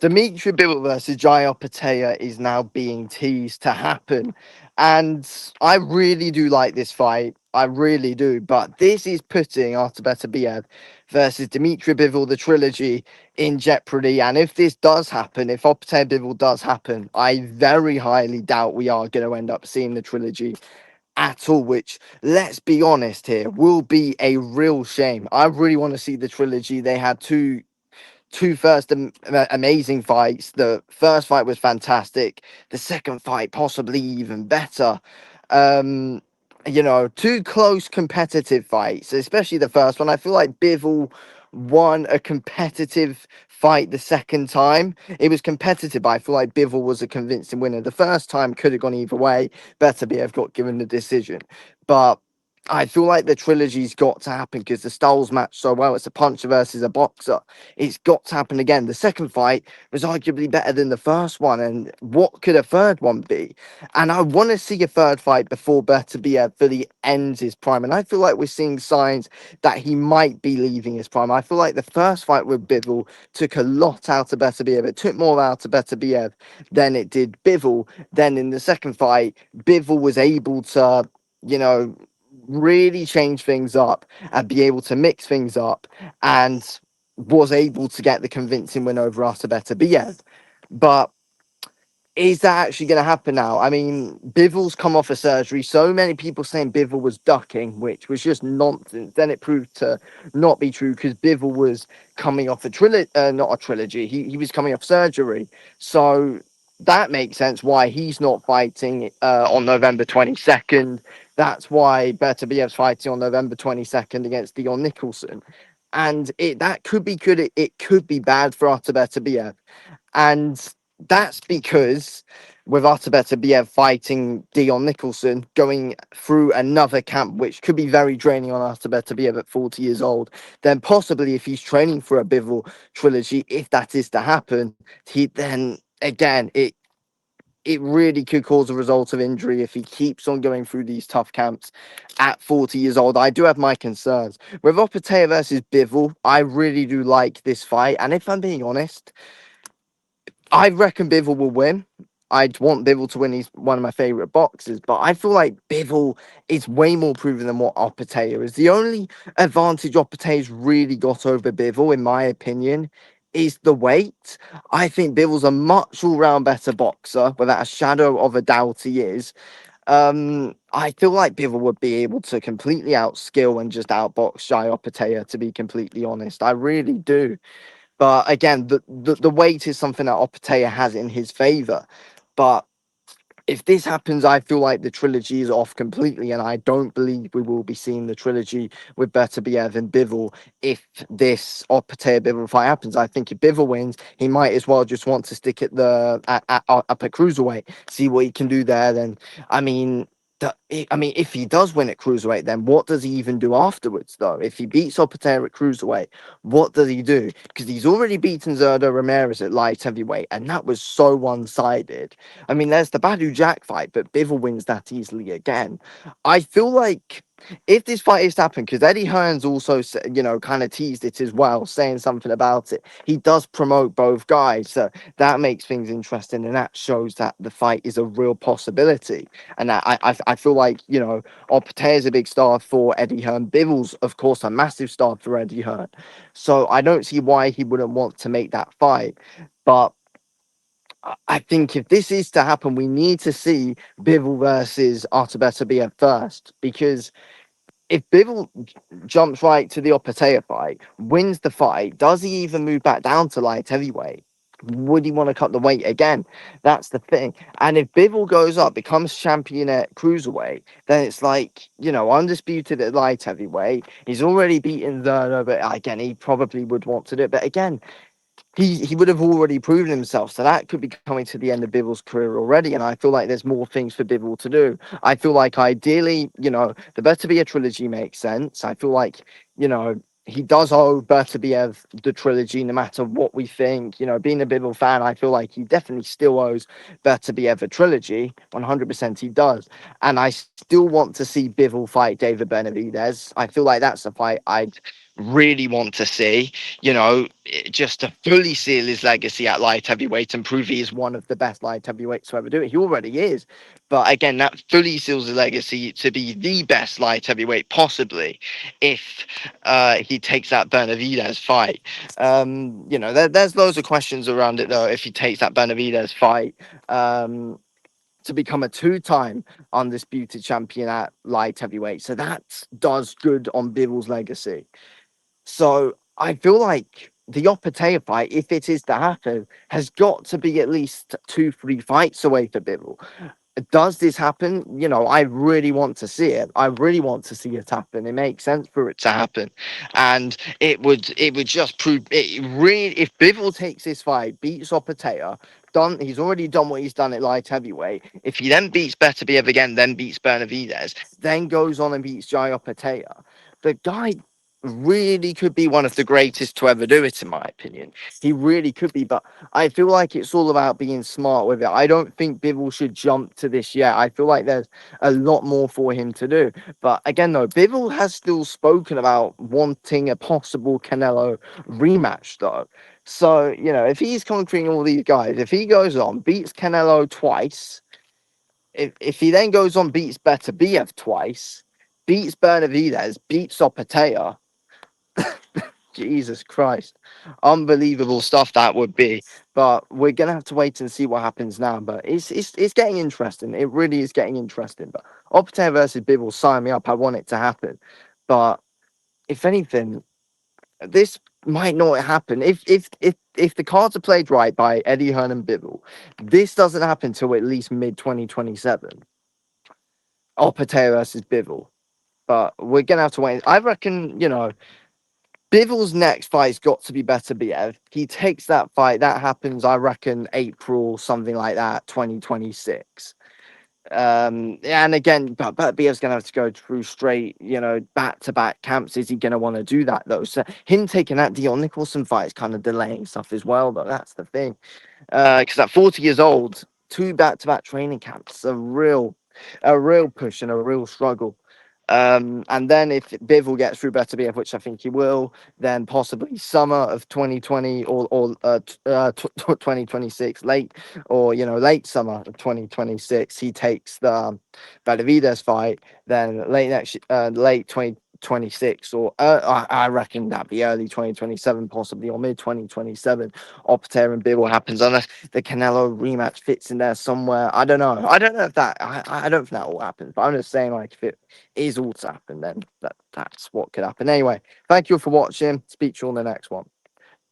Dimitri Bivol versus Opetaia is now being teased to happen. And I really do like this fight. I really do. But this is putting Beterbiev versus Dimitri Bivol, the trilogy, in jeopardy. And if this does happen, if Opetaia Bivol does happen, I very highly doubt we are going to end up seeing the trilogy at all, which, let's be honest here, will be a real shame. I really want to see the trilogy. They had two first amazing fights. The first fight was fantastic. The second fight possibly even better. Um, two close competitive fights, especially the first one. I feel like Bivol won a competitive fight the second time. It was competitive, but I feel like Bivol was a convincing winner. The first time could have gone either way. Beterbiev got given the decision, but I feel like the trilogy's got to happen because the styles match so well. It's a puncher versus a boxer. It's got to happen again. The second fight was arguably better than the first one. And what could a third one be? And I want to see a third fight before Beterbiev fully ends his prime. And I feel like we're seeing signs that he might be leaving his prime. I feel like the first fight with Bivol took a lot out of Beterbiev. It took more out of Beterbiev than it did Bivol. Then in the second fight, Bivol was able to, you know, really change things up and be able to mix things up and was able to get the convincing win over Beterbiev. But is that actually going to happen now? I mean, Bivol's come off a surgery. So many people saying Bivol was ducking, which was just nonsense. Then it proved to not be true because Bivol was coming off not a trilogy. He was coming off surgery. So that makes sense why he's not fighting on November 22nd. That's why Beterbiev's fighting on November 22nd against Dion Nicholson. And that could be good. It could be bad for Beterbiev. And that's because with Beterbiev fighting Dion Nicholson, going through another camp, which could be very draining on Beterbiev at 40 years old, then possibly if he's training for a Bivol trilogy, if that is to happen, then again, it really could cause a result of injury if he keeps on going through these tough camps at 40 years old. I do have my concerns. With Opetaia versus Bivol, I really do like this fight. And if I'm being honest, I reckon Bivol will win. I'd want Bivol to win. He's one of my favourite boxers, but I feel like Bivol is way more proven than what Opetaia is. The only advantage Opetaia's really got over Bivol, in my opinion, is the weight. I think Bivol's a much all-round better boxer, without a shadow of a doubt he is. I feel like Bivol would be able to completely outskill and just outbox Jai Opetaia, to be completely honest. I really do. But again, the weight is something that Opetaia has in his favour. But if this happens, I feel like the trilogy is off completely, and I don't believe we will be seeing the trilogy with Beterbiev and Bivol if this Opetaia Bivol fight happens. I think if Bivol wins, he might as well just want to stick at up at cruiserweight, see what he can do there. Then, I mean, if he does win at cruiserweight, then what does he even do afterwards, though? If he beats Opetaia at cruiserweight, what does he do? Because he's already beaten Zerdo Ramirez at light heavyweight, and that was so one-sided. I mean, there's the Badu Jack fight, but Bivol wins that easily again. I feel like if this fight is to happen, because Eddie Hearn's also, kind of teased it as well, saying something about it. He does promote both guys, so that makes things interesting, and that shows that the fight is a real possibility. And I feel like, Opetaia is a big star for Eddie Hearn. Bivol's, of course, a massive star for Eddie Hearn. So I don't see why he wouldn't want to make that fight. But I think if this is to happen, we need to see Bivol versus Beterbiev first, because if Bivol jumps right to the Opetaia fight, wins the fight, does he even move back down to light heavyweight? Would he want to cut the weight again? That's the thing. And if Bivol goes up, becomes champion at cruiserweight, then it's like, undisputed at light heavyweight. He's already beaten Zerno, but again, he probably would want to do it. But again, he would have already proven himself. So that could be coming to the end of Bivol's career already. And I feel like there's more things for Bivol to do. I feel like ideally, the Beterbiev trilogy makes sense. I feel like, he does owe Beterbiev the trilogy, no matter what we think. Being a Bivol fan, I feel like he definitely still owes Beterbiev a trilogy. 100% he does. And I still want to see Bivol fight David Benavidez. I feel like that's a fight I'd really want to see, just to fully seal his legacy at light heavyweight and prove he is one of the best light heavyweights to ever do it. He already is. But again, that fully seals his legacy to be the best light heavyweight possibly if he takes that Benavidez fight. There's loads of questions around it though. If he takes that Benavidez fight, to become a two-time undisputed champion at light heavyweight. So that does good on Bivol's legacy. So I feel like the Opetaia fight, if it is to happen, has got to be at least 2-3 fights away for Bivol. Does this happen? I really want to see it. I really want to see it happen. It makes sense for it to happen, and it would just prove it really. If Bivol takes this fight, beats Opetaia, done. He's already done what he's done at light heavyweight. If he then beats Beterbiev again, then beats Benavidez, then goes on and beats Jai Opetaia, the guy really could be one of the greatest to ever do it, in my opinion. He really could be, but I feel like it's all about being smart with it. I don't think Bivol should jump to this yet. I feel like there's a lot more for him to do. But again, though, Bivol has still spoken about wanting a possible Canelo rematch, though. So, if he's conquering all these guys, if he goes on, beats Canelo twice, if he then goes on, beats Beterbiev twice, beats Benavidez, beats Opetaia, Jesus Christ. Unbelievable stuff that would be. But we're gonna have to wait and see what happens now. But it's getting interesting. It really is getting interesting. But Opetaia versus Bivol, sign me up. I want it to happen. But if anything, this might not happen. If the cards are played right by Eddie Hearn and Bivol, this doesn't happen till at least mid 2027. Opetaia versus Bivol. But we're gonna have to wait. I reckon, Bivol's next fight's got to be Beterbiev. He takes that fight. That happens, I reckon, April, something like that, 2026. And again, but Beterbiev's going to have to go through straight, back-to-back camps. Is he going to want to do that, though? So him taking that Dion Nicholson fight is kind of delaying stuff as well, though. That's the thing. Because at 40 years old, 2 back-to-back training camps, a real push and a real struggle. And then if Bivol gets through Beterbiev, which I think he will, then possibly summer of 2020 or 2026, late summer of 2026, he takes the Benavidez fight. Then late 2026, or I reckon that'd be early 2027, possibly, or mid 2027. Opetaia and Bivol happens unless the Canelo rematch fits in there somewhere. I don't know. I don't know if that. I don't think that will happen. But I'm just saying, like, if it is all to happen, then that's what could happen. Anyway, thank you for watching. Speak to you on the next one.